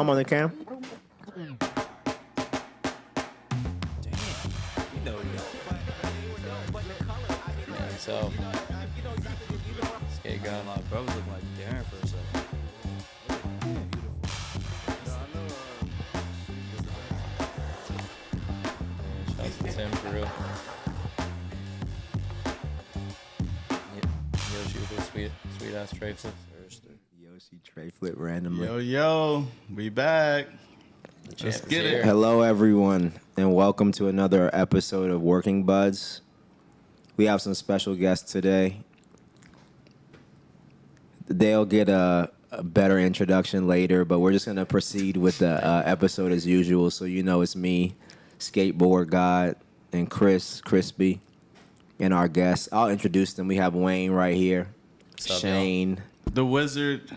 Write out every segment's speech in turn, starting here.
mom on the cam? Yeah, so skate gun. My bro look like Darren for a second. Shout out to Tim for real. Yoshi with a sweet ass tray flip. Yoshi tray flip randomly. Yo, we back. Let's get it. Hello, everyone, and welcome to another episode of Working Buds. We have some special guests today. They'll get a better introduction later, but we're just going to proceed with the episode as usual. So you know it's me, Skateboard God, and Crispy, and our guests. I'll introduce them. We have Wayne right here, What's up, Shane, The Wizard,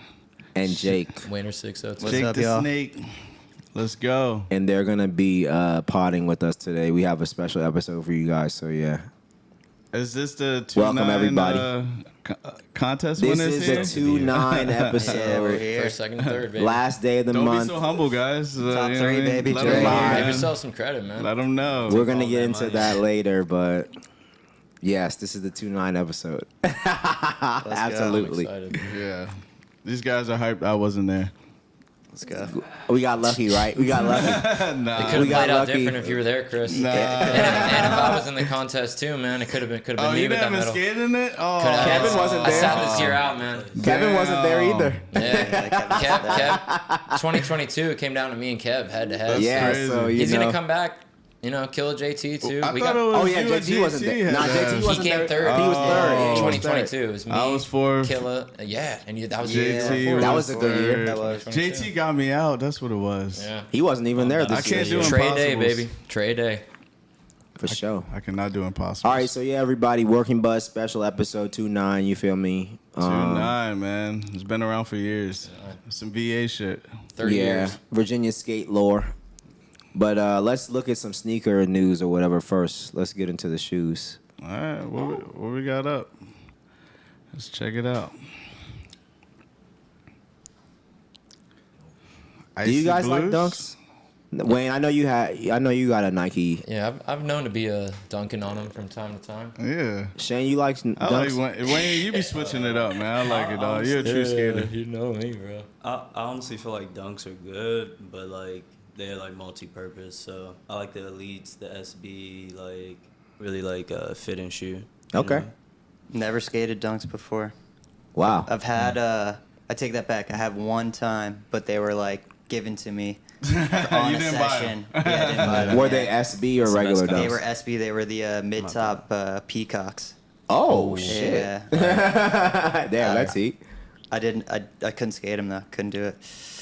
and Jake. Wayner 602. Jake up, the y'all? Snake. Let's go. And they're going to be podding with us today. We have a special episode for you guys, so yeah. Is this the 2-9 Welcome, everybody. Contest This winners is here? the 2-9 episode. Yeah, we're here. First, second, third, baby. Last day of the Don't month. be so humble, guys. Top you know three, what I mean? baby. Let Jay. 'em know, Live. Give man. yourself some credit, man. Let them know. We're going to all get that into money. that later, but yes, this is the 2-9 episode. Absolutely. I'm excited. Yeah. These guys are hyped. I wasn't there. Let's go. We got lucky, right? We got lucky. It Nah. could We have got played out lucky. different if you were there, Chris. Nah. And if I was in the contest too, man, it could have been Oh, me you with that haven't medal. skated in it? Oh. Kevin wasn't I there. sat this year out, man. Kevin wasn't there either. Yeah, Kev, 2022, it came down to me and Kev head to head. Yeah, crazy. so you He's know. gonna come back, kill a JT too. I We thought got. it was Oh, yeah, you and JT wasn't there. had Nah, that. JT He wasn't came there. third. He was third. Oh. Yeah, he was 2022. It was me. I was fourth. Killa. Yeah, and that was JT That was a good year. That was. JT got me out. That's what it was. Yeah. He wasn't even there I this can't year. do Trade day, impossibles. baby. Trade day. For sure. I cannot do impossible. All right, so yeah, everybody, Working Buzz special episode 2-9, you feel me? 2-9, man. It's been around for years. Some VA shit. 30 yeah, years. Virginia skate lore. But let's look at some sneaker news or whatever first. Let's get into the shoes. All right, what we got up? Let's check it out. Do you Icy guys like Blues? dunks? Wayne, I know you got a Nike. Yeah, I've known to be dunking on them from time to time. Yeah. Shane, you like dunks? I like Wayne, you be switching it up, man. I like it, dog. You're a true skater. You know me, bro. I honestly feel like dunks are good, but like they're like multi-purpose. So I like the Elites, the SB, like really like a fit and shoe. you Okay. know? Never skated dunks before. Wow. I've had, I take that back. I have one time, but they were like given to me on You a didn't buy session. 'em. Yeah, I didn't buy them. Were yeah. they SB or That's the regular best dunks? They were SB. They were the mid-top peacocks. Oh, shit. Yeah. Damn, that's heat. I couldn't skate them though. Couldn't do it.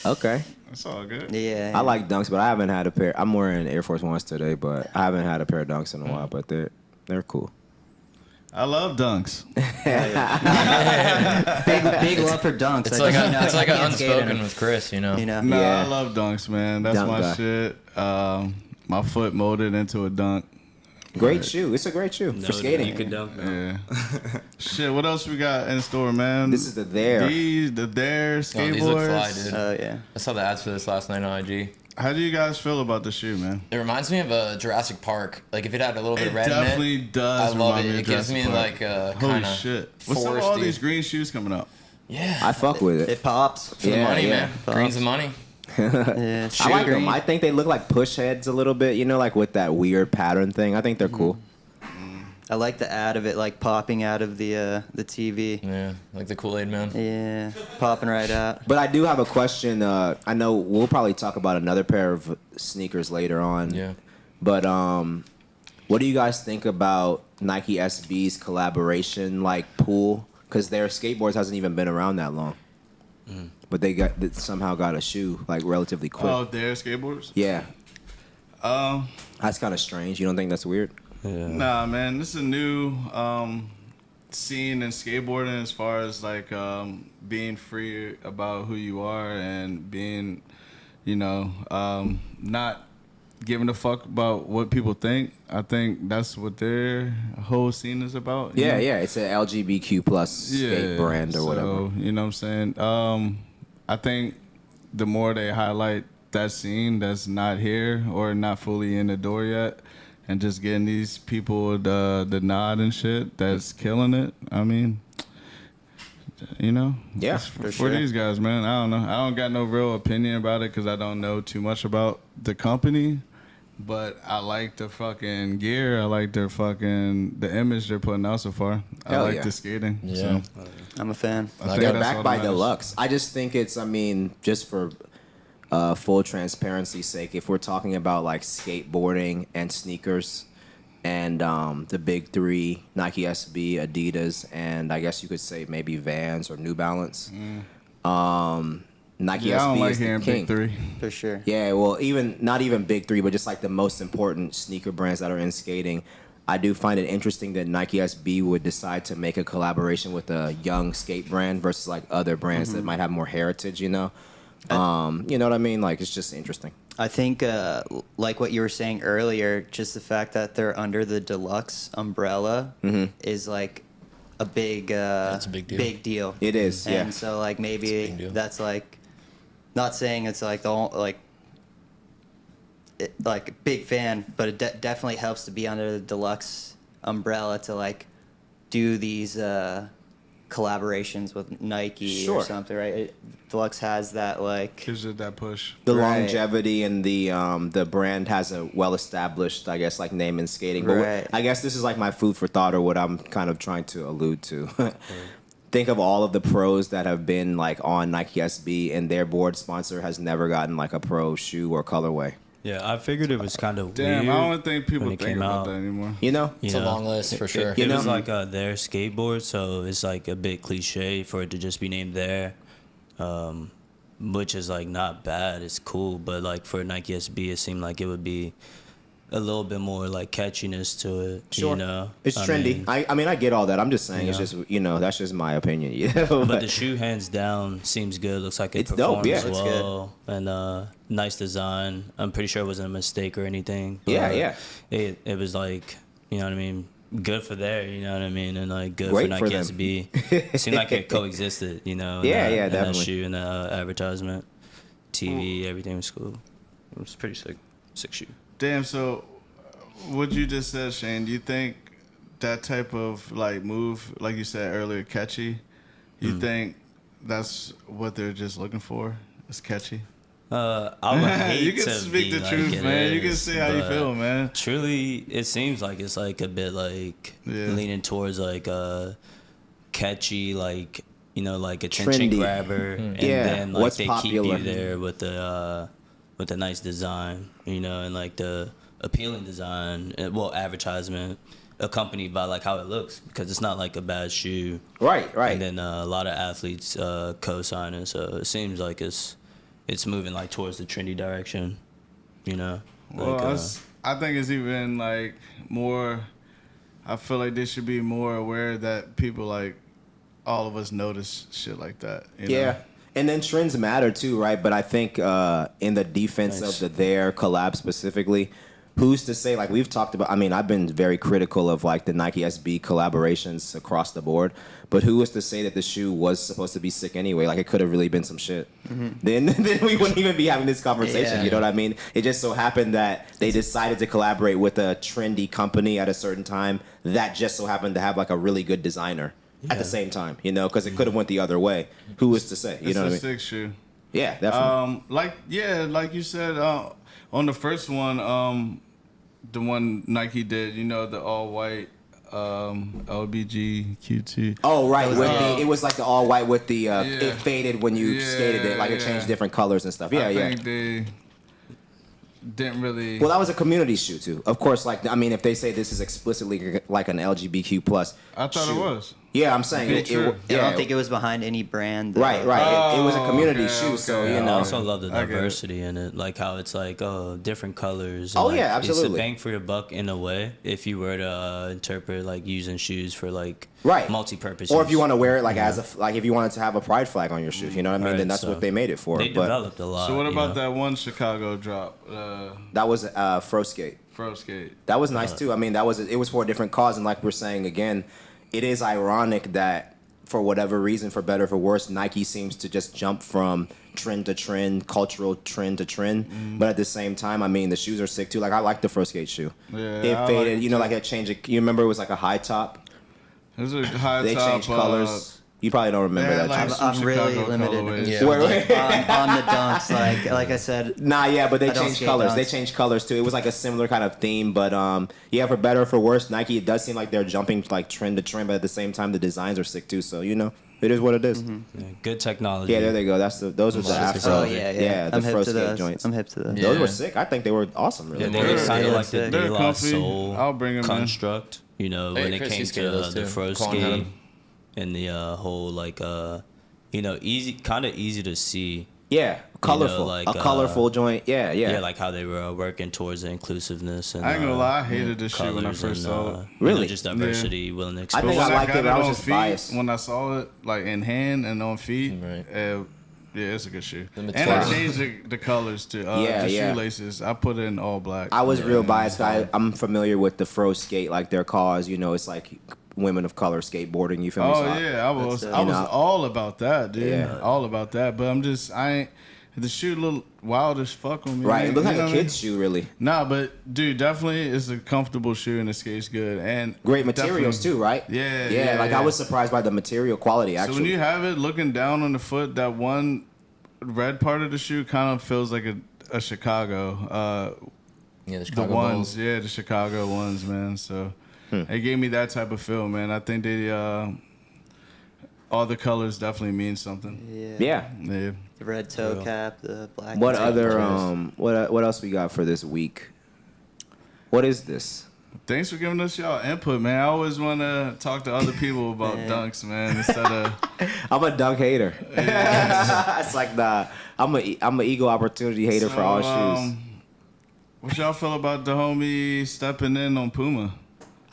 Okay. That's all good. Yeah. I like dunks, but I haven't had a pair. I'm wearing Air Force Ones today, but I haven't had a pair of dunks in a while, but they're cool. I love dunks. big love for dunks. It's I like just, it's like an can't skate in unspoken them, with Chris, You know. No, Yeah. I love dunks, man. That's Dunk my guy. shit. My foot molded into a dunk. Great shoe. It's a great shoe for skating. You can dunk. Yeah. Shit, what else we got in store, man? This is the There. These, the There Oh, skateboards. these look fly, dude. Oh yeah. I saw the ads for this last night on IG. How do you guys feel about the shoe, man? It reminds me of a Jurassic Park. Like if it had a little bit It of red in definitely it. does. I love remind it. me It of gives me Jurassic Park. like a Holy kind of shit. What's up with all foresty. these green shoes coming up? Yeah. I fuck with it. It pops. For the Yeah, money, yeah. man. Green's the money. Yeah. I like green. them. I think they look like push heads a little bit, like with that weird pattern thing. I think they're cool. I like the ad of it like popping out of the TV. Yeah, like the Kool-Aid man. Yeah, popping right out. But I do have a question. I know we'll probably talk about another pair of sneakers later on. Yeah. But what do you guys think about Nike SB's collaboration, like Pool? Because their skateboards hasn't even been around that long. But they somehow got a shoe like relatively quick. Oh, There skateboards? Yeah. That's kind of strange. You don't think that's weird? Yeah. Nah, man, this is a new scene in skateboarding as far as like being free about who you are and being, not giving a fuck about what people think. I think that's what their whole scene is about. you Yeah, know? yeah. It's an LGBTQ plus skate brand or whatever. So, you know what I'm saying? I think the more they highlight that scene that's not here or not fully in the door yet, and just getting these people the nod and shit, that's killing it. I mean, you know, Yeah, it's for for sure. these guys, man. I don't know. I don't got no real opinion about it because I don't know too much about the company. But I like the fucking gear. I like their fucking the image they're putting out so far. I Hell like yeah. the skating. Yeah. So I'm a fan. I think They're that's all backed that by matters. Deluxe. I just think it's, I mean, just for full transparency's sake, if we're talking about like skateboarding and sneakers and the big three, Nike SB, Adidas, and I guess you could say maybe Vans or New Balance, Nike Yeah, I don't SB like is the hearing king. big three. For sure. Yeah, well, even not even big three, but just like the most important sneaker brands that are in skating. I do find it interesting that Nike SB would decide to make a collaboration with a young skate brand versus like other brands that might have more heritage. You know what I mean? Like it's just interesting. I think, like what you were saying earlier, just the fact that they're under the Deluxe umbrella is like a big, That's a big deal. Big deal. It is, yeah. And so like maybe big deal. that's like, not saying it's like like big fan, but it definitely helps to be under the Deluxe umbrella to like do these collaborations with Nike Sure. or something, right? Deluxe has that like. Gives it that push. The Right. longevity and the brand has a well established, I guess, like name in skating. But Right. I guess this is like my food for thought or what I'm kind of trying to allude to. Think of all of the pros that have been like on Nike SB and their board sponsor has never gotten like a pro shoe or colorway. Yeah, I figured it was kind of Damn, weird. I don't think people when it think came about out. that anymore. You know? It's a long list for sure. You It was know? like their skateboard, so it's like a bit cliche for it to just be named there, which is like not bad. It's cool, but like for Nike SB, it seemed like it would be a little bit more like catchiness to it. Sure. You know, It's I trendy. mean, I mean, I get all that. I'm just saying, it's Yeah. just, that's just my opinion. You know? but the shoe hands down seems good. Looks like it It's performs dope, yeah. Looks good. well, and nice design. I'm pretty sure it wasn't a mistake or anything. Yeah, but yeah. It was like, you know what I mean. Good for there, you know what I mean, and like good Great for for Nike them. SB. It seemed like it coexisted, you know. in Yeah, that- yeah, in that definitely. shoe and the advertisement, TV, everything was cool. It was pretty sick shoe. Damn, so what you just said, Shane, do you think that type of like move, like you said earlier, catchy, you think that's what they're just looking for? It's catchy? I would hate You can to speak be the like truth, it man. You can is, say how you but feel, man. Truly, it seems like it's like a bit like Yeah. leaning towards like catchy, like like attention Trendy. grabber, and Yeah, then like what's they popular. keep you there with the nice design, and like the appealing design, well, advertisement accompanied by like how it looks, because it's not like a bad shoe. Right. And then a lot of athletes co-sign it, so it seems like it's moving like towards the trendy direction, Well, Like, I think it's even like more. I feel like they should be more aware that people like all of us notice shit like that. You know? Yeah. And then trends matter too, right? But I think in the defense Nice. of their collab specifically, who's to say, like we've talked about, I mean, I've been very critical of like the Nike SB collaborations across the board, but who was to say that the shoe was supposed to be sick anyway? Like it could have really been some shit. Then we wouldn't even be having this conversation, Yeah. you know what I mean? It just so happened that they decided to collaborate with a trendy company at a certain time that just so happened to have like a really good designer at the same time, because it could have went the other way. Who was to say? You It's know a what I mean? sick shoe. Yeah, definitely. Like you said, on the first one, the one Nike did, the all white LBG QT. Oh right, was with the- it was like the all white with the it faded when you skated it, like it Yeah. changed different colors and stuff. Yeah, I yeah. think they didn't really. Well, that was a community shoe too. Of course, like I mean, if they say this is explicitly like an LGBTQ plus, I thought it was. Yeah, I'm saying it. True. I don't think it was behind any brand. Right. It was a community okay, shoe, so okay. you I know. also love the I get it. diversity in it, like how it's like different colors. Oh, like, yeah, absolutely. It's a bang for your buck in a way if you were to interpret like using shoes for like Right. multi-purpose. Or if you use. want to wear it like as a like if you wanted to have a pride flag on your shoes, you know what I mean? Right, Then that's so what they made it for. they But developed a lot. So what you about know? that one Chicago drop, that was Fro Skate. Fro Skate? That was nice too. I mean, it was for a different cause, and like we're saying again, it is ironic that for whatever reason, for better or for worse, Nike seems to just jump from trend to trend, cultural trend to trend. But at the same time, I mean, the shoes are sick too. Like I like the Fro Skate shoe. Yeah, It I faded. like You know, like it changed. You remember it was like a high top. There's a high They top. changed colors. You probably don't remember that. like Joe. some I'm really Chicago limited. colorways. Yeah. on the dunks. Like I said, Nah, yeah, but they I don't changed skate colors. dunks. They changed colors too. It was like a similar kind of theme, but yeah, for better or for worse, Nike. It does seem like they're jumping like trend to trend, but at the same time, the designs are sick too. So you know, it is what it is. Yeah, good technology. Yeah, there they go. Those are the Afro. oh yeah. the I'm hip Fro to Skate those. joints. I'm hip to those. Yeah. Those were sick. I think they were awesome. Really. Yeah, they They're- look kind of they're like the sick. De They're La comfy. Soul I'll bring 'em in. construct. You know, Hey, when it Chris, came you to skated those the too. Fro Colin had skate 'em. and the whole like easy, kind of easy to see. Yeah, colorful. like, a colorful joint. Yeah, yeah. Yeah, like how they were working towards the inclusiveness. And, I ain't gonna lie, I hated this shoe when I colors first and, saw it. you know, Really? just diversity, willing to I express. think When I liked got it, but I was on just feet, biased. when I saw it like in hand and on feet. Right. Yeah, it's a good shoe. The And material. I changed the colors to Yeah, the yeah. shoelaces. I put it in all black. I was real biased. I'm familiar with the Fro Skate, like their cause. You know, it's like women of color skateboarding. You feel me? Oh So I- yeah, I was That's, I you was know. all about that, dude. Yeah. All about that. But I ain't the shoe look wild as fuck on me. Right. It man. looked like You know a what I mean? kid's shoe, really. Nah, but dude, definitely it's a comfortable shoe and it skates good and Great materials definitely- too, right? Yeah, Yeah. yeah, Like yeah. I was surprised by the material quality. So Actually. when you have it looking down on the foot, that one red part of the shoe kind of feels like a Chicago. Yeah, the The Chicago ones, Bulls. yeah, the Chicago ones, man. So it gave me that type of feel, man. I think they all the colors definitely mean something. yeah. Yeah. The red toe cap, the black. What toe other cap. what else we got for this week? What is this? Thanks for giving us y'all input, man. I always want to talk to other people about dunks, man, instead of. I'm a dunk hater. It's like I'm a ego opportunity hater for all shoes. What y'all feel about the homie stepping in on Puma?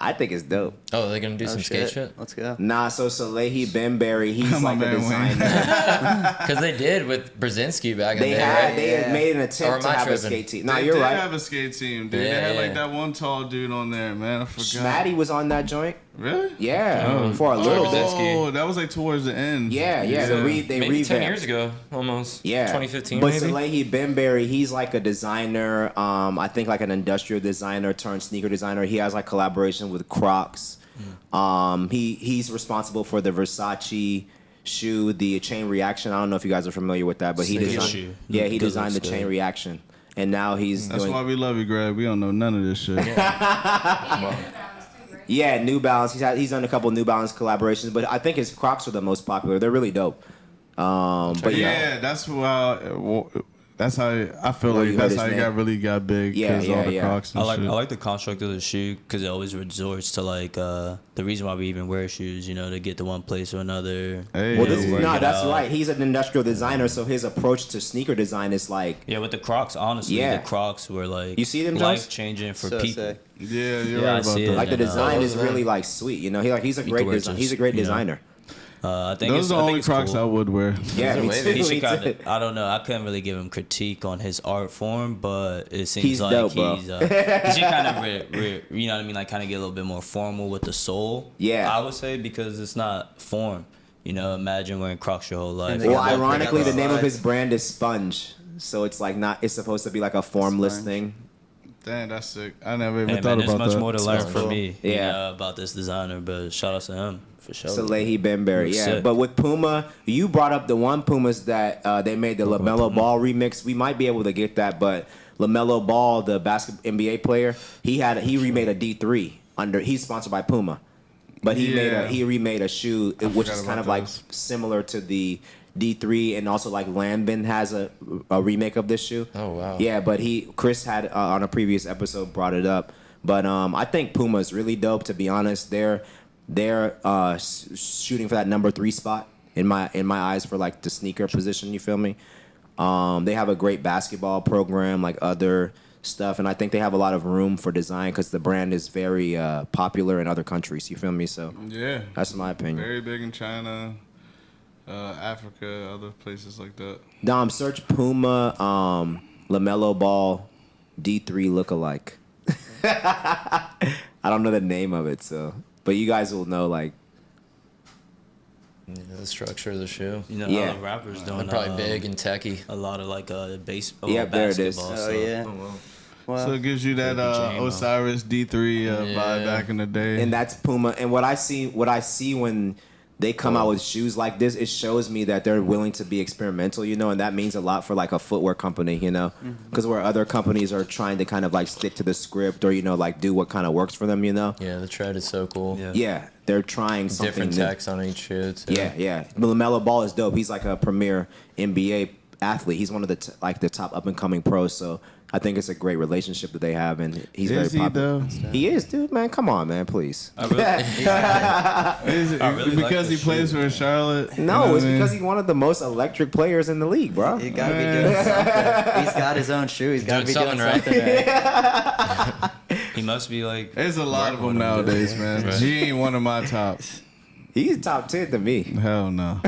I think it's dope. Oh, they're gonna do Oh, some skate shit? Let's go. Nah, so Salehe Bembury, he's My like a man Wayne. designer. Because they did with Brzezinski back in They the day, had right? they had Yeah. made an Or attempt am to I have a tripping? skate team. No, They you're did right. have a skate team, dude. Yeah, they had yeah. like that one tall dude on there, man. I forgot. Schmatty was on that joint. Really? Yeah, for a little bit. Brzezinski. Oh, that was like towards the end. Yeah, yeah. They Maybe revamped. 10 years ago, almost. Yeah, 2015 But maybe? Salehe Bembury, he's like a designer. I think like an industrial designer turned sneaker designer. He has like collaboration with Crocs. He's responsible for the Versace shoe, the Chain Reaction. I don't know if you guys are familiar with that, but he Sick designed. shoe. Yeah, he Good designed the looks Chain good. Reaction, and now he's That's doing. why we love you, Greg. We don't know none of this shit. Yeah, New Balance. He's done a couple New Balance collaborations, but I think his Crocs are the most popular. They're really dope. But yeah. Yeah, that's why. That's how I feel Well, like you heard that's his how he name. got really got big. Yeah, 'cause yeah, all the yeah. Crocs and I shit. like the construct of the shoe because it always resorts to like the reason why we even wear shoes, you know, to get to one place or another. Hey. Well, you this know, is work no, it that's out. right. He's an industrial designer, so his approach to sneaker design is like, Yeah, with the Crocs, honestly, Yeah. the Crocs were like You see them, Jones? life changing for So people. sick. Yeah, you're Yeah, I right about see that. it. like the And, design those is are really them. like sweet. You know, he's a You great can wear he's a great you know. designer. I think Those it's, are the I think only it's Crocs cool. I would wear. Yeah, Those are me wavy. too. He should me kind too. of, I don't know. I couldn't really give him critique on his art form, but it seems He's like dope, bro. he should kind of, you know what I mean, like kind of get a little bit more formal with the sole. Yeah. I would say because it's not form. You know, imagine wearing Crocs your whole life. And they Well, got the- ironically, they the got name of slides. his brand is Sponge, so it's like not. It's supposed to be like a formless Sponge. thing. Damn, that's sick. I never even Hey, thought man, there's about much that. more to learn Sounds from cool. me, Yeah. you know, about this designer. But shout out to him for sure. Salehe Bembury, Looks yeah. sick. But with Puma, you brought up the one Pumas that they made the LaMelo Ball remix. We might be able to get that, but LaMelo Ball, the NBA player, he remade a D3 under. He's sponsored by Puma, but Yeah. he remade a shoe which forgot is kind about of like those. similar to the D3, and also like Lambin has a remake of this shoe. Oh, wow. Yeah, but Chris had on a previous episode brought it up. But I think Puma is really dope. To be honest, they're shooting for that number 3 spot in my eyes for like the sneaker position. You feel me? They have a great basketball program, like other stuff, and I think they have a lot of room for design because the brand is very popular in other countries. You feel me? So Yeah. that's my opinion. Very big in China, Africa, other places like that. Dom, search Puma LaMelo Ball D3 lookalike. I don't know the name of it, so but you guys will know like Yeah, the structure of the shoe. You know, Yeah. all the rappers doing Probably big and techy. a lot of like base. Yeah, there it is. basketball Oh stuff. yeah. Well, So it gives you that J-Mo. Osiris D3 vibe Yeah. back in the day. And that's Puma. And what I see when they come out with shoes like this, it shows me that they're willing to be experimental, you know, and that means a lot for like a footwear company, you know, because where other companies are trying to kind of like stick to the script or, you know, like do what kind of works for them, you know. Yeah, the tread is so cool. Yeah. Yeah, they're trying something Different new. text on each shoe, too. Yeah. LaMelo Ball is dope. He's like a premier NBA athlete. He's one of the the top up and coming pros. So I think it's a great relationship that they have, and he's Is very he, popular. though? He is, dude. Man, come on, man, please. Is it I really like because he this plays shoe. for Charlotte? You know No, what it's I mean? because he's one of the most electric players in the league, bro. he gotta be doing something. He's got his own shoe. He's gotta Doing be doing something something right. right. He must be like. There's a lot of them nowadays, man. Right. G ain't one of my tops. He's top 10 to me. Hell no.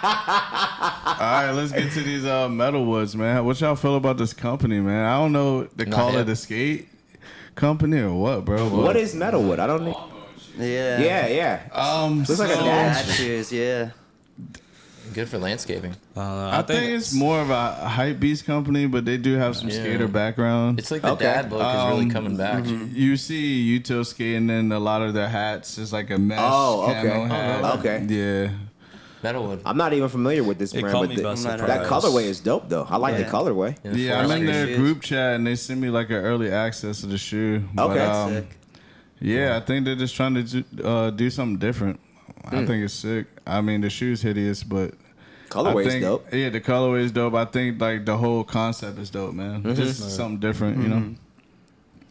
All right, let's get to these Metalwoods, man. What y'all feel about this company, man? I don't know. They Not call hip. it a skate company or what, bro? What is Metalwood? I don't know. Yeah. Yeah. Looks like a so- dad Dad shoes. Yeah. Good for landscaping. I think it's more of a hype beast company, but they do have some Yeah. skater background. It's like the Okay. dad look is really coming back. You see Uto skating, and a lot of their hats is like a mesh Oh, okay. camo hat. Okay. Yeah. Metalwood. I'm not even familiar with this It brand, caught but me by surprise. that colorway is dope, though. I like the Yeah. colorway. Yeah, I'm in forest their shoes. group chat, and they send me like an early access to the shoe. Okay. But, Sick. yeah, I think they're just trying to do something different. I think it's sick. I mean, the shoe's hideous, but Colorway I is think, dope. Yeah, the colorway is dope. I think like the whole concept is dope, man. Just something different, you know.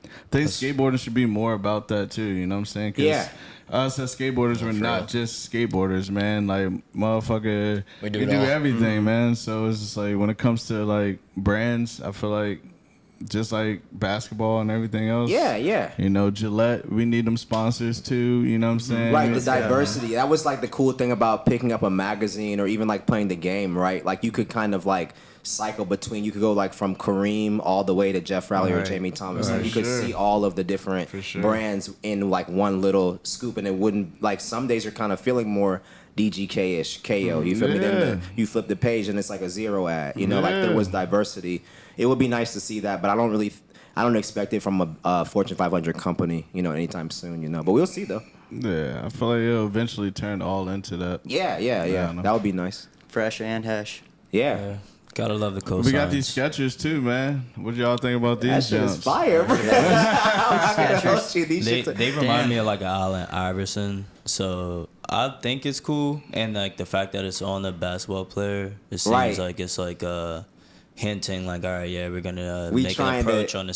I think skateboarding should be more about that too. You know what I'm saying? 'Cause Yeah. us as skateboarders, we're for not real. just skateboarders, man. Like motherfucker, We do we it do all. everything, man. So it's just like when it comes to like brands, I feel like just like basketball and everything else. Yeah. You know, Gillette, we need them sponsors too. You know what I'm saying? Right, the diversity. That was like the cool thing about picking up a magazine or even like playing the game, right? Like you could kind of like cycle between, you could go like from Kareem all the way to Jeff Rowley or Right. Jamie Thomas. Right, Like you could sure. see all of the different For sure. brands in like one little scoop, and it wouldn't, like some days you're kind of feeling more DGK-ish, KO. You feel me? Then Yeah. you flip the page and it's like a zero ad. You know, like there Yeah. was diversity. It would be nice to see that, but I don't expect it from a Fortune 500 company, you know, anytime soon, you know. But we'll see though. Yeah, I feel like it'll eventually turn all into that. Yeah. I know. That would be nice. Fresh and Hesh. Yeah. Gotta love the cosigns. We got these Skechers too, man. What y'all think about That these shit is jumps? fire, bro. They remind me of like Allen Iverson, so I think it's cool. And like the fact that it's on a basketball player, it seems Right. like it's like hinting like, all right, yeah, we're gonna We make trying an to- approach on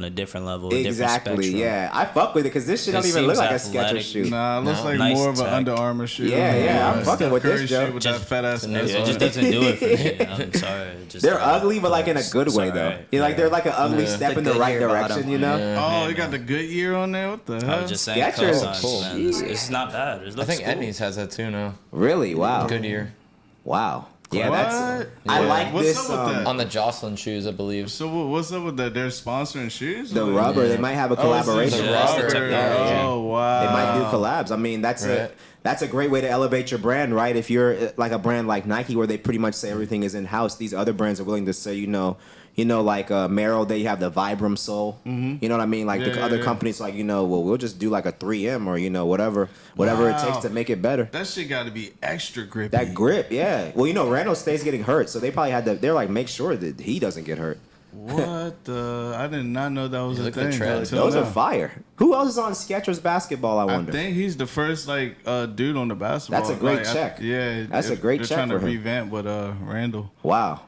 a different level, a different Exactly, spectrum. yeah. I fuck with it because this shit It don't even look seems like a athletic. Skechers shoe. Nah, it looks No. like Nice more of an tech. Under Armour shoe. Yeah, I'm fucking Steph with this, Curry Joe. shoe with Just- that fat ass. new It one. just doesn't do it for me. I'm sorry. It just They're ugly, but like in a good It's way, all though. right. You know, like they're like an ugly Yeah. step The in the right Goodyear direction, bottom. you know? Yeah. Oh, you got the Goodyear on there. What the I hell? was just saying, Skechers. cosigns, Cool. man. It's not bad. It I looks think cool. Etnies has that too now. Really? Wow. Goodyear. Wow. Yeah, What? that's. I Yeah. like What's this. up with that? On the Jocelyn shoes, I believe. So what's up with that? They're sponsoring shoes. The Or- rubber. They might have a collaboration. the Yeah, it's the rubber. technology. Oh wow. They might do collabs. I mean, that's Right. a great way to elevate your brand, right? If you're like a brand like Nike, where they pretty much say everything is in house, these other brands are willing to say, like Merrell, they have the Vibram sole. You know what I mean? Like the Yeah, other yeah. companies, like well, we'll just do like a 3M or whatever it takes Wow. to make it better. That shit got to be extra grippy. That grip, yeah. Well, Randall stays getting hurt, so they probably had to. They're like, make sure that he doesn't get hurt. What the? I did not know that was a Look at the thing. tread. until Those are now. fire. Who else is on Skechers basketball? I I wonder. think he's the first dude on the basketball. That's a great Like, check. Yeah, That's a great they're check trying to for him. revamp with Randall. Wow.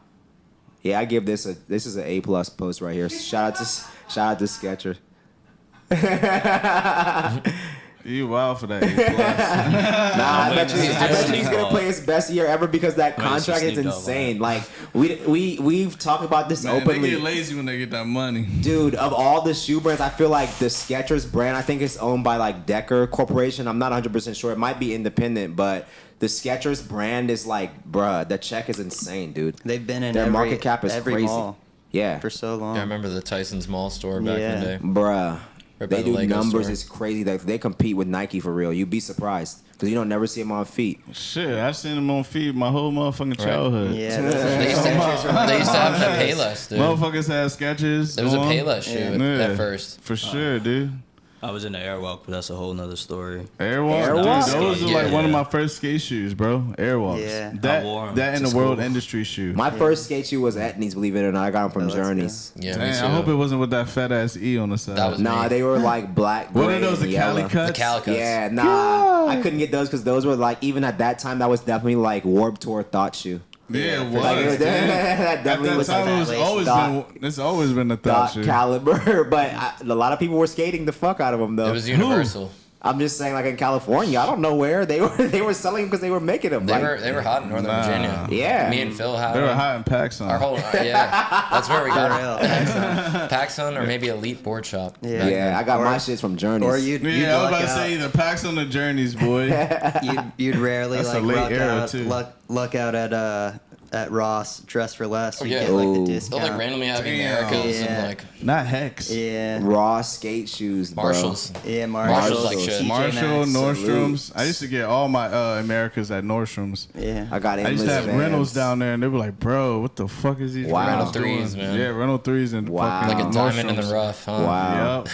Yeah, I give this an A+ post right here. Shout out to Skechers. You wild for that A+. Nah, I bet waiting he's to gonna see play his best year ever because that Waiting to see contract is Snoop Dogg, insane. Like we've talked about this Man, they openly. get lazy when they get that money. Dude, of all the shoe brands, I feel like the Skechers brand, I think it's owned by like Decker Corporation. I'm not 100% sure. It might be independent, but the Skechers brand is like, bruh, the check is insane, dude. They've been in Their every, market cap is every crazy. mall Yeah. for so long. Yeah, I remember the Tyson's Mall store back in the Yeah. day. Bruh. Right by They the do Lego numbers. store. It's crazy. They compete with Nike for real. You'd be surprised because you don't never see them on feet. Shit, I seen them on feet my whole motherfucking childhood. Yeah, They used to have the Payless, dude. Motherfuckers had Skechers. There was a on. Payless shoe at first. For sure, dude. I was in the Airwalk, but that's a whole nother story. Airwalk, Airwalk? dude, those are Yeah, like one of yeah. my first skate shoes, bro. Airwalks. Yeah. That I wore 'em that in to the world school. industry shoe. My first skate shoe was Etnies, believe it or not. I got them from Oh, that's Journeys. Yeah, me Damn, too. I hope it wasn't with that fat ass E on the side. That was Nah, me. they were like black. What gray, are those? The and Cali yellow. cuts? The Calicuts. Yeah, nah, I couldn't get those because those were like even at that time that was definitely like Warped Tour thought shoe. Yeah, it was. Like, dude. that At definitely that was time, it was Fat always Dot- been. It's always been a thought dot shoe. caliber, but a lot of people were skating the fuck out of them though. It was universal. I'm just saying, like in California, I don't know where they were selling them because they were making them. They like, were hot in Northern Nah. Virginia. Yeah. Me and Phil had They were them. hot in packs on. Our whole that's where we got For real. it. PacSun or maybe Elite Board Shop. Yeah. yeah, I got Or- my shits from Journeys. Or you'd Yeah, I was luck about to out. say either packs on the journeys, boy. You'd rarely That's a like late luck era, out, too. luck out at Ross, dress for less. You yeah. get like the Ooh. They'll discount. like randomly have Damn. Americas Yeah. and like Not Hex. Yeah, raw skate shoes, bro. Marshalls. yeah, Marshall's Marshalls, like shit. TJ Marshall, Maxx. Nordstrom's. I used to get all my Americas at Nordstrom's. Yeah, I got I used endless to have Vans. rentals down there, and they were like, "Bro, what the fuck is these Wow. rentals Rental doing?" threes, man. Yeah, rental threes and Wow. fucking Like a diamond in the Nordstroms. rough, huh? Wow. Yep.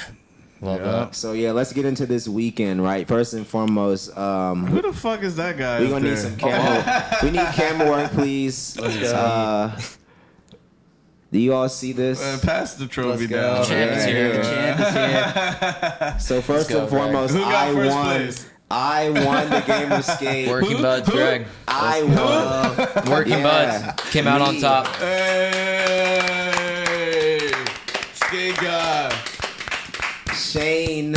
Love Yeah. that. So yeah, let's get into this weekend, right? First and foremost, Who the fuck is that guy? we're up gonna need there? some camera. We need camera work, please. Do you all see this? Pass the trophy Let's go. down. Champ is here. Champ is here. So first go, and foremost, Greg. Who got I first won. place? I won the game of skate. Working Buds, Greg. I won. Working Yeah. Buds came out on Me. top. Hey, skate guy. Shane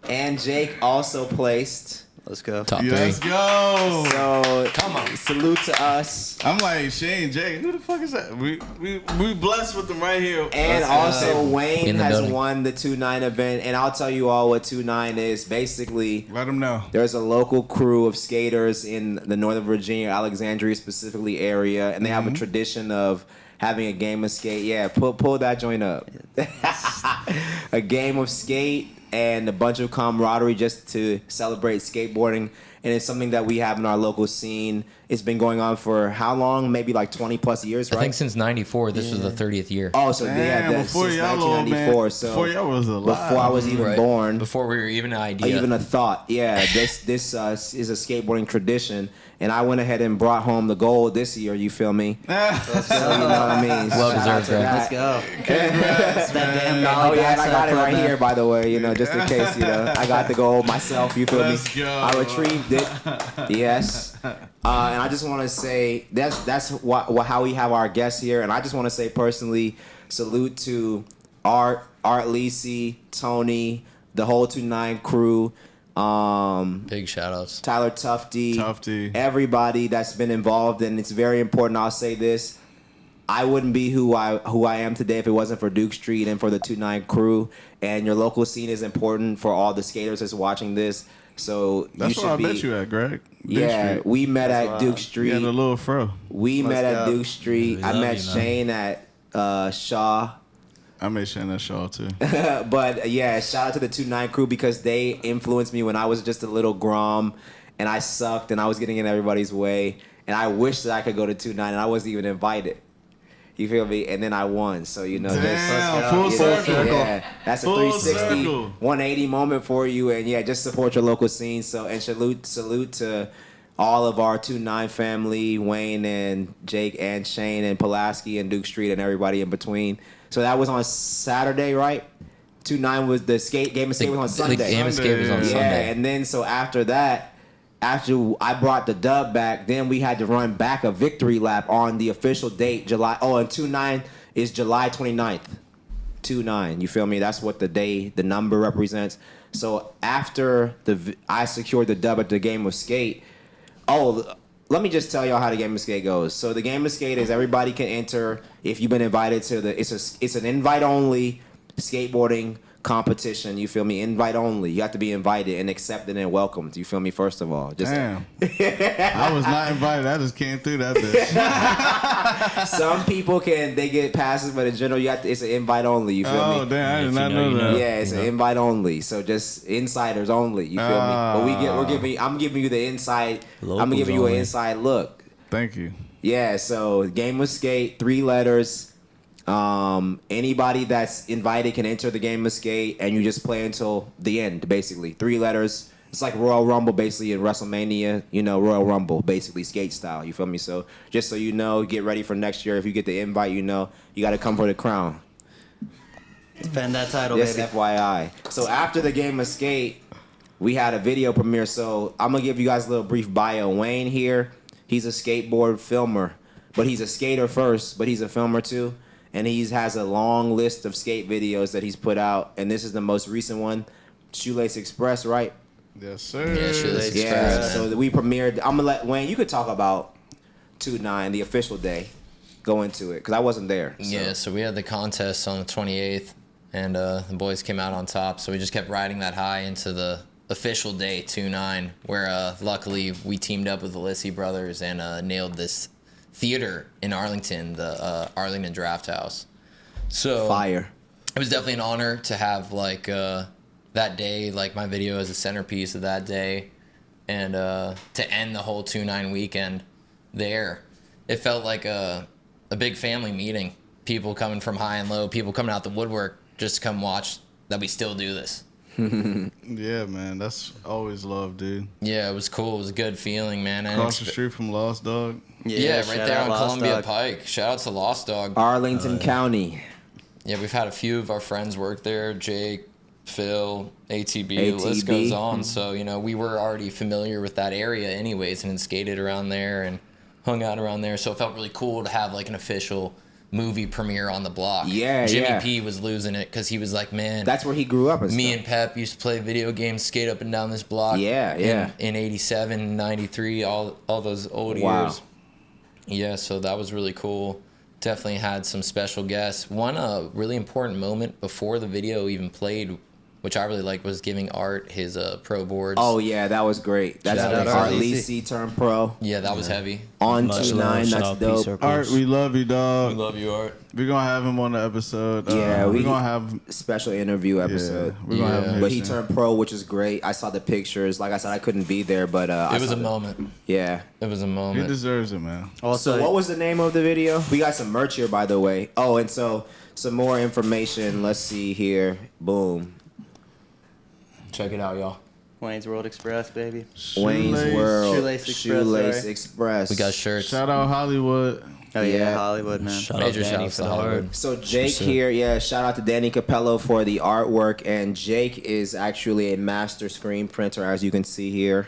and Jake also placed. Let's go. Top Let's three. go. So Come on. salute to us. I'm like Shane Jay. Who the fuck is that? We blessed with them right here. And also Wayne In the has building. won the 2-9 event. And I'll tell you all what 2-9 is. Basically, Let them know. there's a local crew of skaters in the Northern Virginia, Alexandria specifically area, and they have a tradition of having a game of skate. Yeah, pull that joint up. A game of skate and a bunch of camaraderie just to celebrate skateboarding. And it's something that we have in our local scene. It's been going on for how long? Maybe like 20 plus years, I right? think since '94, this was the 30th year. Oh, so yeah, Damn, that's before since y'all little man. 1994. So Before y'all was alive. before I was even Right. born, Before we were even an or idea. even a thought. Yeah, this is a skateboarding tradition, and I went ahead and brought home the gold this year. You feel me? So you know what I mean? Well Shout out deserved, to Greg. that. Let's go. Congrats, That damn man. Nolly Oh yeah, and I got it backside right flip, here, by the way. You know, just in case. You know, I got the gold myself. You feel Let's me? go. I retrieved it. Yes. And I just want to say that's how we have our guests here, and I just want to say personally, salute to Art Lisi, Tony, the whole 2-9 crew. Big shout outs. Tyler Tufty. everybody that's been involved, and it's very important. I'll say this: I wouldn't be who I am today if it wasn't for Duke Street and for the 2-9 crew. And your local scene is important for all the skaters that's watching this. So That's you where I should be. met you at, Greg. Duke Yeah, Street. we met at Duke You Street. had a little fro. We met at go. Duke Street. We I love met you, man. Shane at Shaw. I made Shane that shawl too. But yeah, shout out to the 2-9 crew because they influenced me when I was just a little grom and I sucked and I was getting in everybody's way. And I wish that I could go to 2-9 and I wasn't even invited. You feel me? And then I won. So, you know, Damn, just, full you know, circle. Yeah, that's a Full 360, circle. 180 moment for you. And yeah, just support your local scene. So, and salute to all of our 2-9 family, Wayne and Jake and Shane and Pulaski and Duke Street and everybody in between. So that was on Saturday, right? 2-9 was the game of skate was on Sunday. The game of skate was on Yeah, Sunday. and then so after that, after I brought the dub back, then we had to run back a victory lap on the official date, July. Oh, and 2-9 is July 29th. 2-9, you feel me? That's what the number represents. So after I secured the dub at the game of skate. Oh, let me just tell y'all how the game of skate goes. So the game of skate is everybody can enter if you've been invited to it's an invite only skateboarding competition. You feel me? Invite only. You have to be invited and accepted and welcomed. You feel me? First of all, just Damn. I was not invited. I just came through that bitch. some people they get passes, but in general, it's an invite only. You feel Oh, me? damn. I If did you not know, know you that. know. Yeah, it's an invite only. So just insiders only. You feel me? But I'm giving you the inside. I'm Locals giving you an only. inside look. Thank you. Yeah. So game of skate, 3 letters. Anybody that's invited can enter the game of skate, and you just play until the end. Basically, 3 letters. It's like Royal Rumble, basically in WrestleMania. You know, Royal Rumble, basically skate style. You feel me? So just so you know, get ready for next year. If you get the invite, you know you got to come for the crown. Defend that title, Just baby. FYI. So after the game of skate, we had a video premiere. So I'm gonna give you guys a little brief bio. Wayne here, he's a skateboard filmer, but he's a skater first, but he's a filmer too. And he has a long list of skate videos that he's put out, and this is the most recent one, Shoelace Express, right? Yes, sir. Yeah, Shoelace Yeah. Express, So man. we premiered. I'm gonna let Wayne. You could talk about 2-9, the official day. Go into it because I wasn't there. So. Yeah, so we had the contest on the 28th, and the boys came out on top. So we just kept riding that high into the official day, 2-9, where luckily we teamed up with the Lissy brothers and nailed this theater in Arlington, the Arlington Draft House. So Fire. it was definitely an honor to have like that day, like my video as a centerpiece of that day, and to end the whole 2-9 weekend there. It felt like a big family meeting. People coming from high and low, people coming out the woodwork just to come watch that we still do this. Yeah, man. That's always love, dude. Yeah, it was cool. It was a good feeling, man. I Across the didn't street from Lost Dog. yeah, right shout there out on Lost Columbia Dog. Pike. Shout out to Lost Dog. Arlington County. Yeah, we've had a few of our friends work there. Jake, Phil, ATB, the list ATB. goes on. So, you know, we were already familiar with that area anyways and had skated around there and hung out around there. So it felt really cool to have like an official movie premiere on the block. Yeah, Jimmy yeah. P was losing it because he was like, man, That's where he grew up. And me stuff. and Pep used to play video games, skate up and down this block. Yeah, yeah. In 87, 93, all those old Wow. years. Yeah, so that was really cool. Definitely had some special guests. One really important moment before the video even played, which I really liked, was giving Art his pro boards. Oh yeah, that was great. That's Shout out Art Art Lisi turned pro. Yeah, that was heavy. On Much 2-9, love. Shout that's out Peace dope. Circles. Art, we love you, dog. love you, Art. We're going to have him on the episode. Yeah, we're going to have... special interview episode. Yeah, we're going to have him here But he soon. turned pro, which is great. I saw the pictures. Like I said, I couldn't be there, but It was a moment. Yeah. It was a He moment. deserves it, man. Also, So what was the name of the video? We got some merch here, by the way. Oh, and so some more information. Let's see here. Boom. Check it out, y'all. Wayne's World Express, baby. Wayne's Shoelace. World. Shoelace Express, Shoelace sorry. Express. We got shirts. Shout out Hollywood. Oh yeah, Yeah. Hollywood, man. Shout Major out Danny shouts for to the Hollywood. art. So Jake Sure. here, yeah, shout out to Danny Capello for the artwork, and Jake is actually a master screen printer, as you can see here.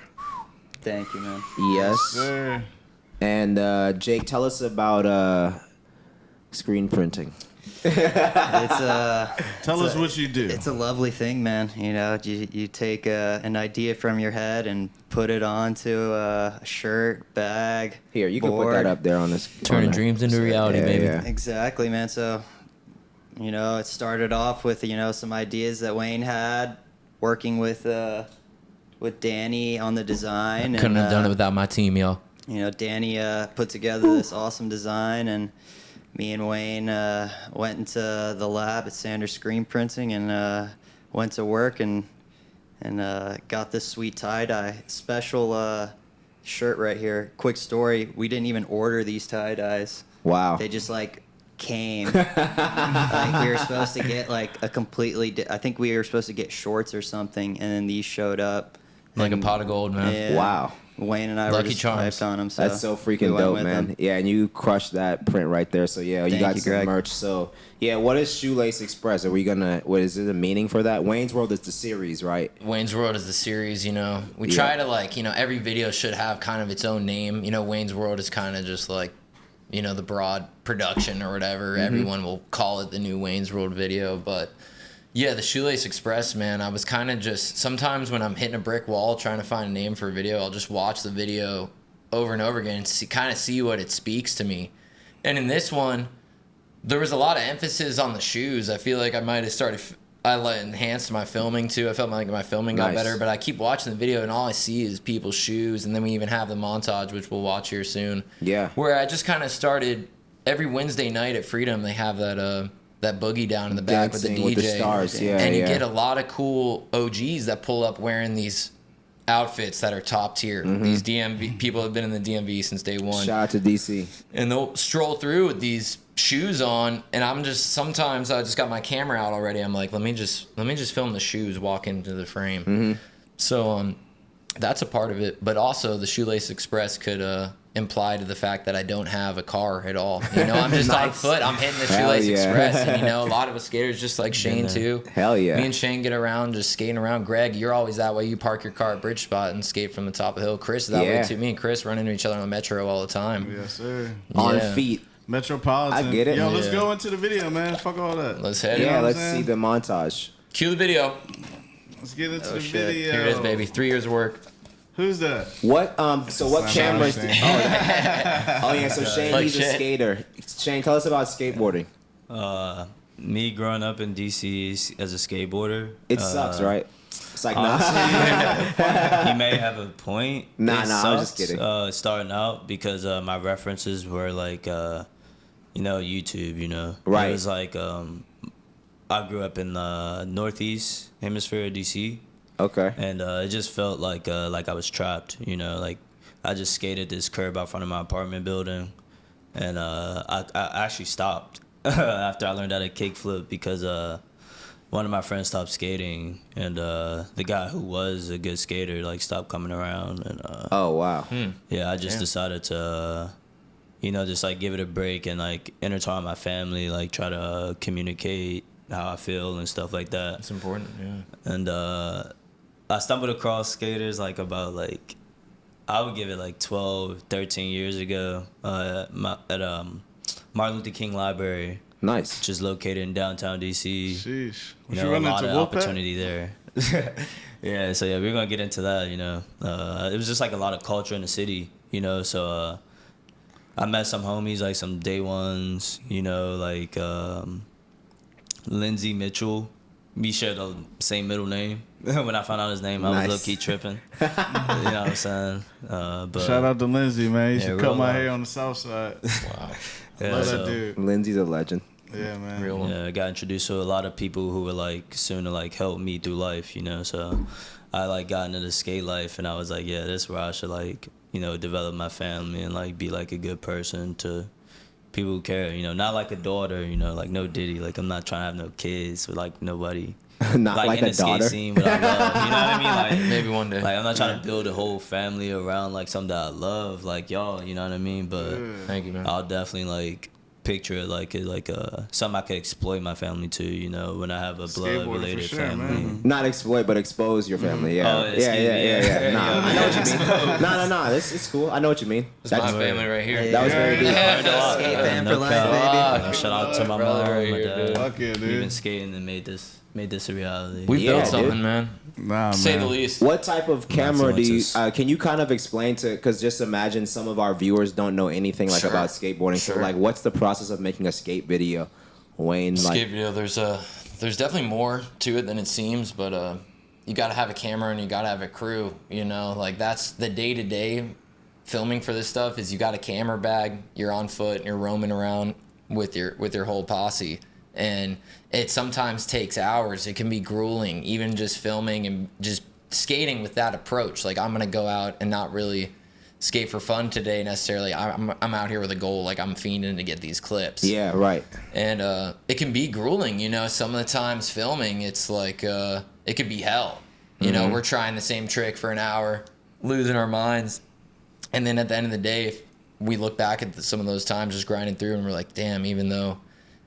Thank you, man. Yes. Sir. And Jake, tell us about screen printing. It's Tell us what you do. It's a lovely thing, man. You know, you take an idea from your head and put it onto a shirt, bag. Here, you can put board. that up there on this. Turning on that. dreams into reality, Yeah, baby. yeah. Exactly, man. So, you know, it started off with some ideas that Wayne had, working with Danny on the design. Couldn't have done it without my team, y'all. You know, Danny put together this awesome design, and me and Wayne went into the lab at Sanders Screen Printing and went to work and got this sweet tie-dye special shirt right here. Quick story, we didn't even order these tie-dyes. Wow. They just like came. Like we were supposed to get like a completely I think we were supposed to get shorts or something, and then these showed up. Like a And- pot of gold, man. Yeah. Wow. Wayne and I Lucky were just charms. hyped on them. So That's so we freaking went dope, with man. them. Yeah, and you crushed that print right there. So yeah, you Thank got you, some Greg. merch. So yeah, what is Shoelace Express? Are we gonna? What is it? A meaning for that? Wayne's World is the series, right? Wayne's World is the series, you know. We Yeah. try to like, you know, every video should have kind of its own name. You know, Wayne's World is kind of just like, you know, the broad production or whatever. Mm-hmm. Everyone will call it the new Wayne's World video, but yeah, the Shoelace Express, man, I was kind of just sometimes when I'm hitting a brick wall trying to find a name for a video, I'll just watch the video over and over again and see what it speaks to me. And in this one, there was a lot of emphasis on the shoes. I feel like I might have started enhanced my filming too. I felt like my filming got Nice. better, but I keep watching the video and all I see is people's shoes, and then we even have the montage, which we'll watch here soon. Yeah. Where I just kind of started every Wednesday night at Freedom. They have that boogie down in the back with the Dancing DJ, with the stars, yeah, and you yeah. get a lot of cool OGs that pull up wearing these outfits that are top tier. These DMV people have been in the DMV since day one. Shout out to DC. And they'll stroll through with these shoes on, and I'm just sometimes I just got my camera out already. I'm like, let me just film the shoes walk into the frame. So that's a part of it, but also the Shoelace Express could imply to the fact that I don't have a car at all. You know, I'm just on foot. I'm hitting the Hell Shoelace yeah. Express, and you know, a lot of us skaters, just like Shane too. Hell yeah. Me and Shane get around, just skating around. Greg, you're always that way. You park your car at Bridge Spot and skate from the top of the hill. Chris is that Yeah. way too. Me and Chris run into each other on the metro all the time. Yes, sir. On Yeah. feet. Metropolitan. I get it. Yo, let's Yeah. go into the video, man. Fuck all that. Let's head Yeah, in. what I'm let's saying? see the montage. Cue the video. Let's get into Oh, the shit. video. Here it is, baby. 3 years of work. Who's that? What so what That's cameras not what I'm oh yeah, so Shane, Like he's a shit. skater. Shane, tell us about skateboarding. Me growing up in DC as a skateboarder. It sucks, right? It's like You may have a point. Nah, It I was just sucks, kidding. Starting out because my references were like, YouTube. You know, Right. It was like I grew up in the northeast hemisphere of DC, Okay. and it just felt like I was trapped. You know, like I just skated this curb out front of my apartment building, and I actually stopped after I learned how to kickflip because one of my friends stopped skating, and the guy who was a good skater like stopped coming around, and Oh wow. yeah, I just decided to just like give it a break and like intertwine my family, like try to communicate how I feel and stuff like that. It's important, yeah. And I stumbled across skaters like about like I would give it like 12, 13 years ago at Martin Luther King Library, Nice. which is located in downtown DC. Sheesh. You Was know, you a running lot into of Wolfpack? opportunity there. Yeah, so yeah, we're gonna get into that. It was just like a lot of culture in the city. So I met some homies, like some day ones. Like Lindsay Mitchell. We share the same middle name. When I found out his name, I Nice. was low key tripping. You know what I'm saying? But Shout out to Lindsay, man. You Yeah, should real cut my love. hair on the south side. Wow. yeah, Love so- that dude. Lindsay's a legend. Yeah, man. Real one. Yeah, I got introduced to a lot of people who were like soon to like help me through life, So I like got into the skate life, and I was like, yeah, this is where I should like develop my family and like be like a good person to people who care. Not like a daughter, like no Diddy. Like I'm not trying to have no kids with like nobody. Not like in a the skate daughter. scene without love. You know what I mean? Like Maybe one day. Like I'm not trying to build a whole family around like something that I love, like y'all. You know what I mean? But Thank you, man. I'll definitely like picture it like something I could exploit my family to. When I have a blood Skateboarding related for sure, family. man. Not exploit, but expose your family. Yeah. Oh, yeah, excuse me, yeah. Nah, yeah. I know what you mean. No. It's cool. I know what you mean. It's my family right here. That was very deep. Learned a lot. Skate fan No for life, cap. baby. Shout out to my Brother mom, right my here, dad. dude. Fuck yeah, We've dude. been skating and made this a reality. We Yeah, built dude. something, man. Nah, To say the man. least. What type of camera do you? Influences. Can you kind of explain to? Because just imagine some of our viewers don't know anything like Sure. about skateboarding. So Sure. like, what's the process of making a skate video? Wayne, like, Skate video, there's definitely more to it than it seems, but you got to have a camera and you got to have a crew. Like that's the day-to-day filming for this stuff. Is you got a camera bag, you're on foot, and you're roaming around with your whole posse, and it sometimes takes hours. It can be grueling, even just filming and just skating with that approach. Like I'm gonna go out and not really skate for fun today necessarily. I'm out here with a goal. Like I'm fiending to get these clips. yeah, right. And it can be grueling, some of the times filming, it's like it could be hell. We're trying the same trick for an hour, losing our minds, and then at the end of the day, if we look back at some of those times just grinding through, and we're like, damn, even though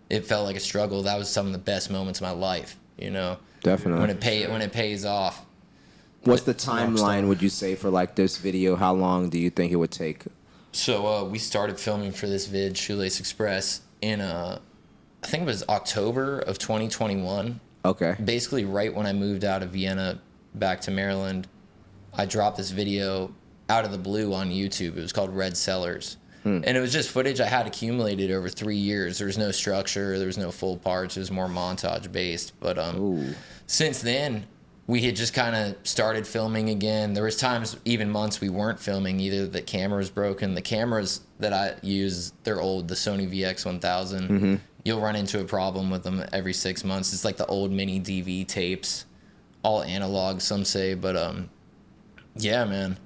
it felt like a struggle, that was some of the best moments of my life. Definitely. when it pays off. What's the timeline? Would you say for like this video? How long do you think it would take? So we started filming for this vid, Shoelace Express, in I think it was October of 2021. Okay. Basically right when I moved out of Vienna back to Maryland, I dropped this video out of the blue on YouTube. It was called Red Cellars. And it was just footage I had accumulated over 3 years. There was no structure. There was no full parts. It was more montage based. But since then, we had just kind of started filming again. There was times, even months, we weren't filming. Either the camera was broken. The cameras that I use, they're old, the Sony VX1000. You'll run into a problem with them every 6 months. It's like the old mini DV tapes, all analog, some say. But yeah, man.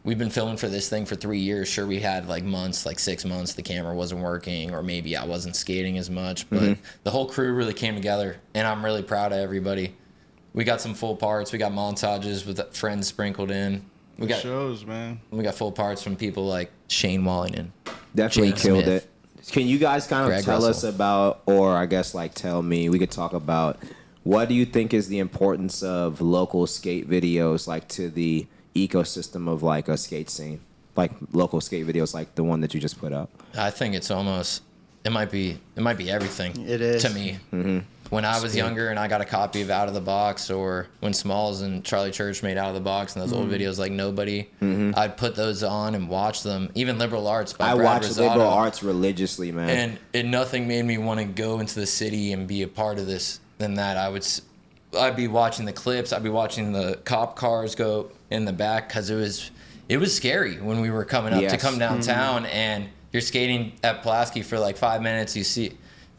We've been filming for this thing for 3 years. Sure, we had like months, like 6 months, the camera wasn't working, or maybe I wasn't skating as much. But the whole crew really came together, and I'm really proud of everybody. We got some full parts. We got montages with friends sprinkled in. We got shows, man. We got full parts from people like Shane Wallington. Definitely Jake killed Smith, it. Can you guys kind of Greg tell us Russell. about, or I guess like tell me, we could talk about, what do you think is the importance of local skate videos, like to the ecosystem of like a skate scene? Like local skate videos like the one that you just put up. I think it's almost, it might be everything. It is. To me. When I was younger and I got a copy of Out of the Box, or when Smalls and Charlie Church made Out of the Box and those old videos like Nobody, I'd put those on and watch them. Even Liberal Arts by I Brad watch Rosado. liberal arts religiously, man. And nothing made me want to go into the city and be a part of this than that. I'd be watching the clips. I'd be watching the cop cars go in the back, because it was scary when we were coming up to Yes. come downtown and you're skating at Pulaski for like 5 minutes. You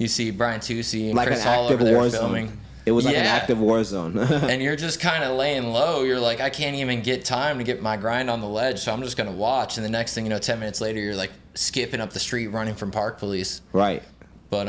see Brian Tucci and Like Chris an Hall over active there war filming. zone. It was like an Yeah. active war zone. And you're just kind of laying low. You're like, I can't even get time to get my grind on the ledge, so I'm just going to watch. And the next thing you know, 10 minutes later, you're like skipping up the street running from Park Police. Right. But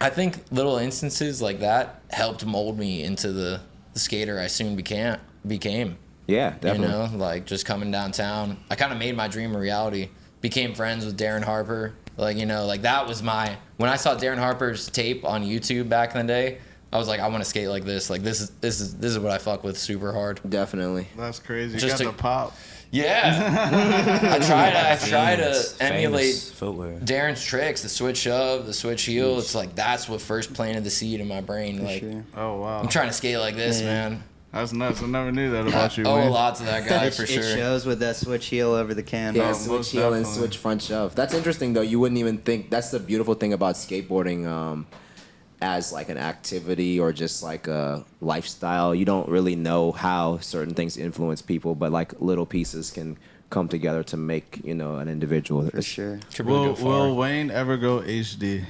I think little instances like that helped mold me into the skater I soon became. Yeah, definitely. You know, like just coming downtown. I kind of made my dream a reality. Became friends with Darren Harper. Like, you know, like that was when I saw Darren Harper's tape on YouTube back in the day, I was like, I want to skate like this. Like this is what I fuck with super hard. Definitely. That's crazy. You Just got the pop. Yeah. I try to Famous emulate footwear. Darren's tricks, the switch shove, the switch heel. It's like that's what first planted the seed in my brain. Like Sure. Oh, wow. I'm trying to skate like this, Yeah. man. That's nuts. I never knew that about you, Oh, a man. lot to that guy It, for it sure. shows with that switch heel over the canvas. Yeah, Oh, switch most heel and definitely. switch front shove. That's interesting though. You wouldn't even think that's the beautiful thing about skateboarding as like an activity or just like a lifestyle. You don't really know how certain things influence people, but like little pieces can come together to make, you know, an individual. For sure. Could really go far. Will Wayne ever go HD?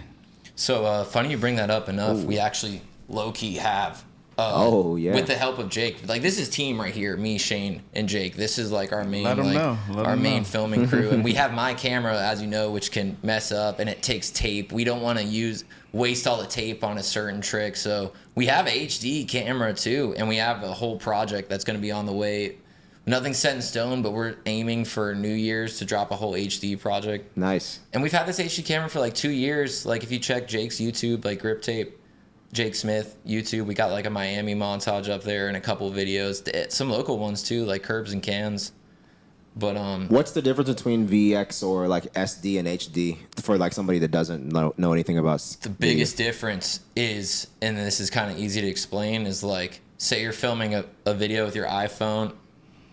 So funny you bring that up enough. We actually low key have. Oh, yeah. With the help of Jake, like this is team right here, me, Shane, and Jake. This is like our main, Let 'em like know. Let our 'em main know. filming crew, and we have my camera, as you know, which can mess up, and it takes tape. We don't want to waste all the tape on a certain trick, so we have a HD camera too, and we have a whole project that's going to be on the way. Nothing's set in stone, but we're aiming for New Year's to drop a whole HD project. Nice. And we've had this HD camera for like 2 years. Like if you check Jake's YouTube, like Grip Tape, Jake Smith YouTube, we got like a Miami montage up there and a couple videos. Some local ones too, like Curbs and Cans. But What's the difference between VX or like SD and HD for like somebody that doesn't know anything about the biggest difference is, and this is kind of easy to explain, is like say you're filming a video with your iPhone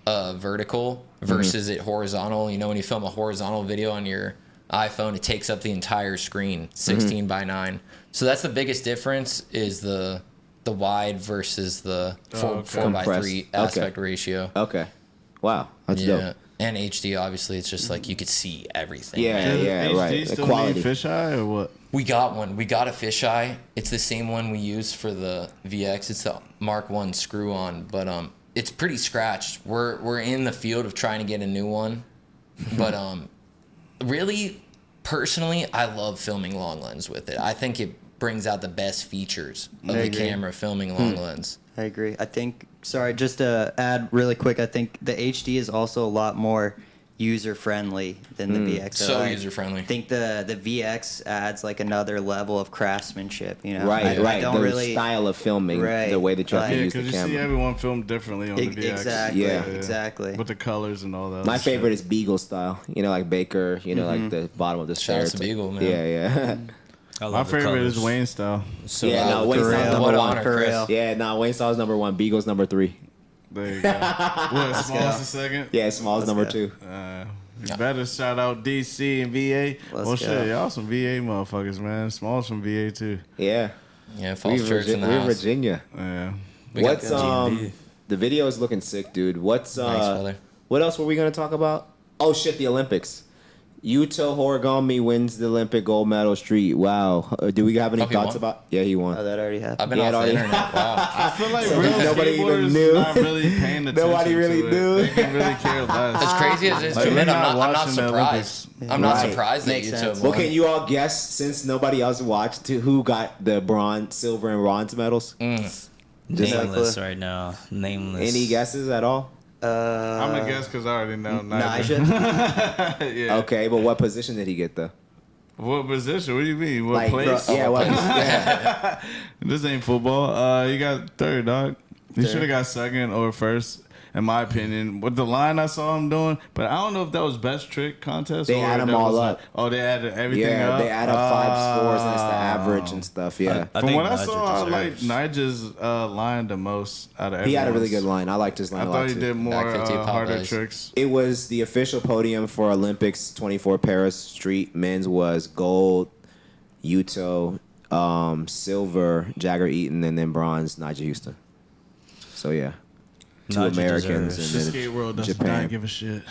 vertical versus it horizontal. You know, when you film a horizontal video on your iPhone, it takes up the entire screen, 16 by 9. So that's the biggest difference, is the wide versus the 4 by 3 aspect ratio. Okay. Wow. That's dope. And HD, obviously, it's just like you could see everything. Yeah, right? yeah, HD right. The still quality. need fisheye or what? We got one. We got a fisheye. It's the same one we use for the VX. It's the Mark 1 screw on, but it's pretty scratched. We're in the field of trying to get a new one, but really, personally, I love filming long lens with it. I think it brings out the best features of I the agree. camera filming long lens. I agree. I think, sorry, just to add really quick, I think the HD is also a lot more user friendly than the VX. So I user-friendly. I think the VX adds like another level of craftsmanship, you know? Right, I right. don't The really, style of filming, Right. the way that you have Like- to Yeah, use because the you see camera. everyone film differently on the VX. Exactly, Yeah. exactly. With the colors and all that. My other shit. favorite is Beagle style. You know, like Baker. You know, like the bottom of the Shout out stairs. to Beagle, man. Yeah, yeah. I love My the favorite is colors. Wayne style. So Yeah, no, loud. Wayne For Styles real. number What one. honor, For Chris. real. Yeah, no, Wayne Styles number 1. Beagle's number 3. There you go. What, Small's the second? Yeah, Small's number go. 2. You better shout out DC and VA. Let's Well, go. shit, y'all some VA motherfuckers, man. Small's from VA too. Yeah. Yeah, Falls Church in the we're house. Virginia. Yeah. We got What's the DMV. the video is looking sick, dude. What's Thanks, brother. what else were we gonna talk about? Oh shit, the Olympics. Yuto Horigami wins the Olympic gold medal street. Wow. Do we have any Oh, he thoughts won? about? Yeah, he won. Oh, that already happened. I've been Yeah, off the already- internet. Wow. I feel like So real nobody even skateboarders knew. not really paying attention Nobody really to it. knew. They can really care less. As crazy as it is Like, to we're admit, not I'm not watching the surprised. Olympics. I'm not Right. surprised that Makes Yuto sense. won. Well, can you all guess, since nobody else watched, to who got the bronze, silver, and bronze medals? Nameless right now. Nameless. Any guesses at all? I'm gonna guess because I already know. Nigel. Yeah. Okay, but what position did he get though? What position? What do you mean? What Like, place? yeah, what? Yeah. This ain't football. You got third, dog. You Third. should have got second or first, in my opinion. With the line I saw him doing, but I don't know if that was best trick contest. They or add if 'em that all was up. They added everything Yeah, up. they add up 5 scores and it's the average and stuff. Yeah, I From think what I Nigel saw, I like deserves- Nigel's line the most out of everyone. he had a really good line. I liked his line I a thought lot he too. did more Back 50 pop harder plays. tricks. It was the official podium for Olympics 24 Paris Street. Men's was gold, Yuto, silver, Jagger Eaton, and then bronze, Nigel Houston. So yeah, 2 Nigel Americans deserves. The and then skate world doesn't Japan. not give a shit.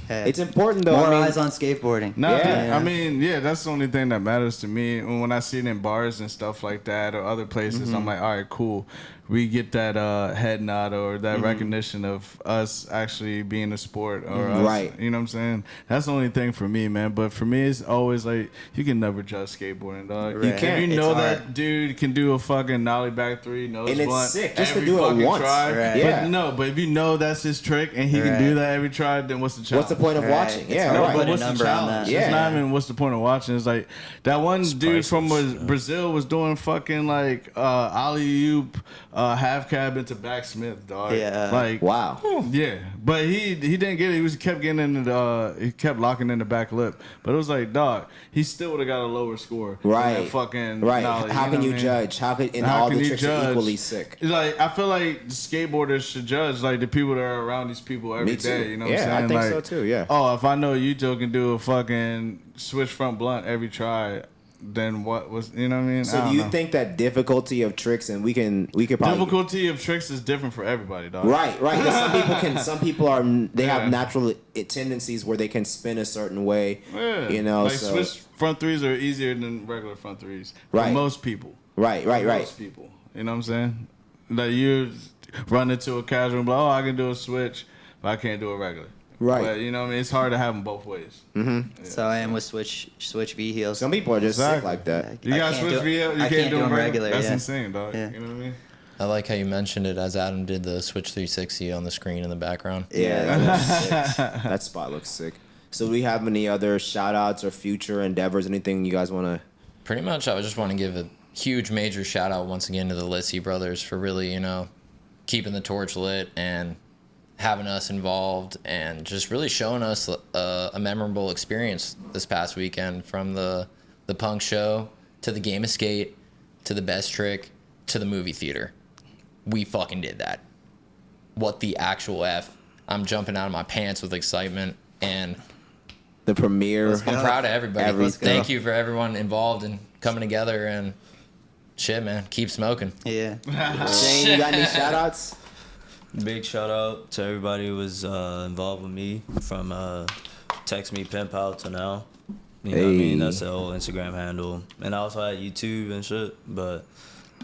Hey, It's important though. more I mean, eyes on skateboarding. No, Yeah. I mean, yeah, that's the only thing that matters to me. When I see it in bars and stuff like that or other places, I'm like, all right, cool. We get that head nod or that recognition of us actually being a sport or us, Right. you know what I'm saying? That's the only thing for me, man. But for me, it's always like, you can never judge skateboarding, dog. Right. You can't. If you know It's that hard. dude can do a fucking nollie back 3, nose And it's blunt sick just to every do it fucking once. try. Right. But Yeah. no, but if you know that's his trick and he can Right. do that every try, then what's the challenge? what's the point of Right. watching? It's Yeah, hard to right. put a what's the number on challenge? that. Yeah. It's not even what's the point of watching. It's like that one dude from priceless, Brazil was doing fucking like alley oop, half cab into back Smith, dog. Yeah. Like Wow. yeah, but he didn't get it. He kept getting into the he kept locking in the back lip. But it was like, dog, he still would have got a lower score. than Right. that fucking Right. nollie, How know can what you I mean? judge? How could and How all can the you tricks are judge? equally sick? It's like I feel like skateboarders should judge like the people that are around these people every Me day. too. You know Yeah, what I'm I saying? think Like, so too, yeah. Oh, if I know Yuto can do a fucking switch front blunt every try, then what was you know what I mean? I So don't do you know. think that difficulty of tricks and we could probably difficulty of tricks is different for everybody, dog? Right. 'Cause some people are they Yeah. have natural tendencies where they can spin a certain way. Yeah. You know, like so switch front threes are easier than regular front threes. For Right. most people. right. Most people. You know what I'm saying? Like you run into a casual and be like, oh, I can do a switch, but I can't do a regular. Right. But you know what I mean? It's hard to have them both ways. So I am with switch V heels. Some people are just sick Exactly. like that. You I got can't switch do- VL, you I can't do them regular. That's Yeah. insane, dog. Yeah. You know what I mean? I like how you mentioned it as Adam did the Switch 360 on the screen in the background. Yeah, that, looks sick. That spot looks sick. So do we have any other shout outs or future endeavors? Anything you guys want to? Pretty much, I would just want to give a huge major shout out once again to the Litsy brothers for really, keeping the torch lit and having us involved and just really showing us a memorable experience this past weekend, from the punk show to the game of skate to the best trick to the movie theater. We fucking did that. What the actual F? I'm jumping out of my pants with excitement, and The premiere. Let's go. I'm proud of everybody. Let's go. Thank you for everyone involved and coming together, and shit, man, keep smoking. Yeah. Shane, you got any shout outs? Big shout out to everybody who was involved with me from Text Me Pen Pal to now. You know what I mean? Hey. That's the whole Instagram handle. And I also had YouTube and shit, but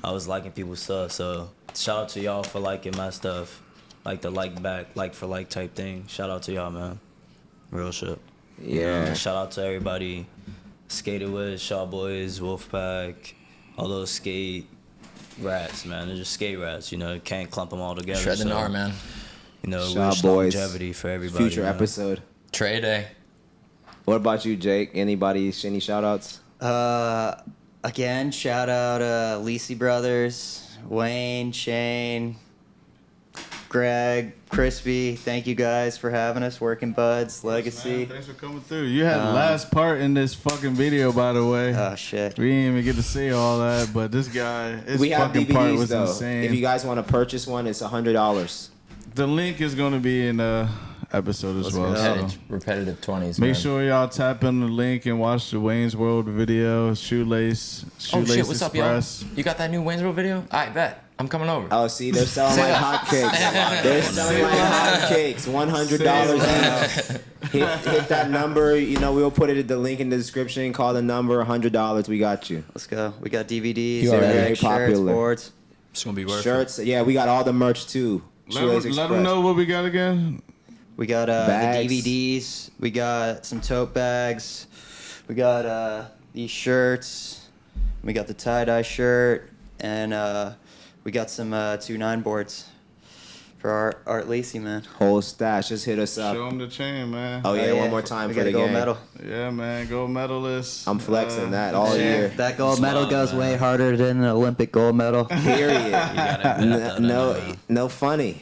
I was liking people's stuff. So shout out to y'all for liking my stuff. Like the like back, like for like type thing. Shout out to y'all, man. Real shit. Yeah. Shout out to everybody skated with, Shaw Boys, Wolfpack, all those skate rats, man. They're just skate rats, can't clump them all together. Shred the so, gnar, man. Shaw wish Boys. longevity for everybody. Future man. episode. Trey Day. What about you, Jake? Anybody? Any shout outs? Again, shout out Lisi Brothers, Wayne, Shane, Greg, Crispy. Thank you guys for having us. Working Buds, Legacy. Man, thanks for coming through. You had the last part in this fucking video, by the way. Oh shit. We didn't even get to see all that, but this guy, his We have fucking part DVDs was though. insane. If you guys want to purchase one, it's $100. The link is going to be in the episode as well. go. So. Repetitive 20s. Make man. sure y'all tap in the link and watch the Wayne's World video. Shoelace Oh shit! What's Express. up, y'all? You got that new Wayne's World video? I bet. I'm coming over. Oh, see, they're selling like hotcakes. They're selling like hotcakes. $100 each. Hit that number. You know, we'll put it in the link in the description. Call the number. $100. We got you. Let's go. We got DVDs, You are very shirts, popular. boards. It's gonna be worth it. Shirts. Yeah, we got all the merch too. Shoelace Let Express. them know what we got again. We got Bags. the DVDs. We got some tote bags. We got these shirts. We got the tie-dye shirt. And we got some 2-9 boards for our Art Lacey, man. Whole stash. Just hit us up. Show them the chain, man. Oh yeah, one more time we for got the a gold game. medal. Yeah, man. Gold medalist. I'm flexing that all year. That gold medal Smart, goes man. way harder than an Olympic gold medal. Period. gotta No funny.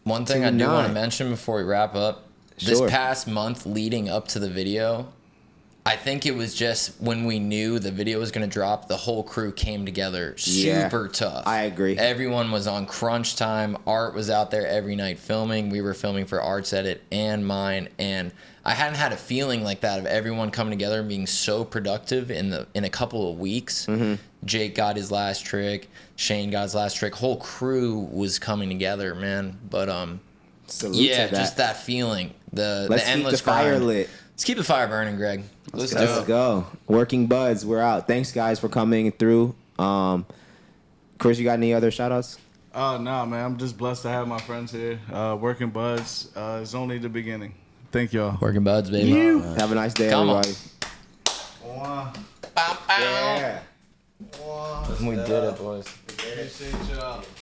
One thing I do want 2-9. to mention before we wrap up. This Sure. past month leading up to the video, I think it was just when we knew the video was going to drop, the whole crew came together Yeah, super tough. I agree. Everyone was on crunch time. Art was out there every night filming. We were filming for Art's edit and mine. And I hadn't had a feeling like that of everyone coming together and being so productive in a couple of weeks. Mm-hmm. Jake got his last trick. Shane got his last trick. Whole crew was coming together, man. But Salute yeah, to that. just that feeling. The Let's keep endless the fire grind. lit. Let's keep the fire burning, Greg. Let's do Let's it. go. Working Buds, we're out. Thanks, guys, for coming through. Chris, you got any other shout-outs? Oh, nah, man. I'm just blessed to have my friends here. Working Buds is only the beginning. Thank y'all. Working buds, baby. Have a nice day, Come on. everybody. Yeah. We did it, boys. Appreciate y'all.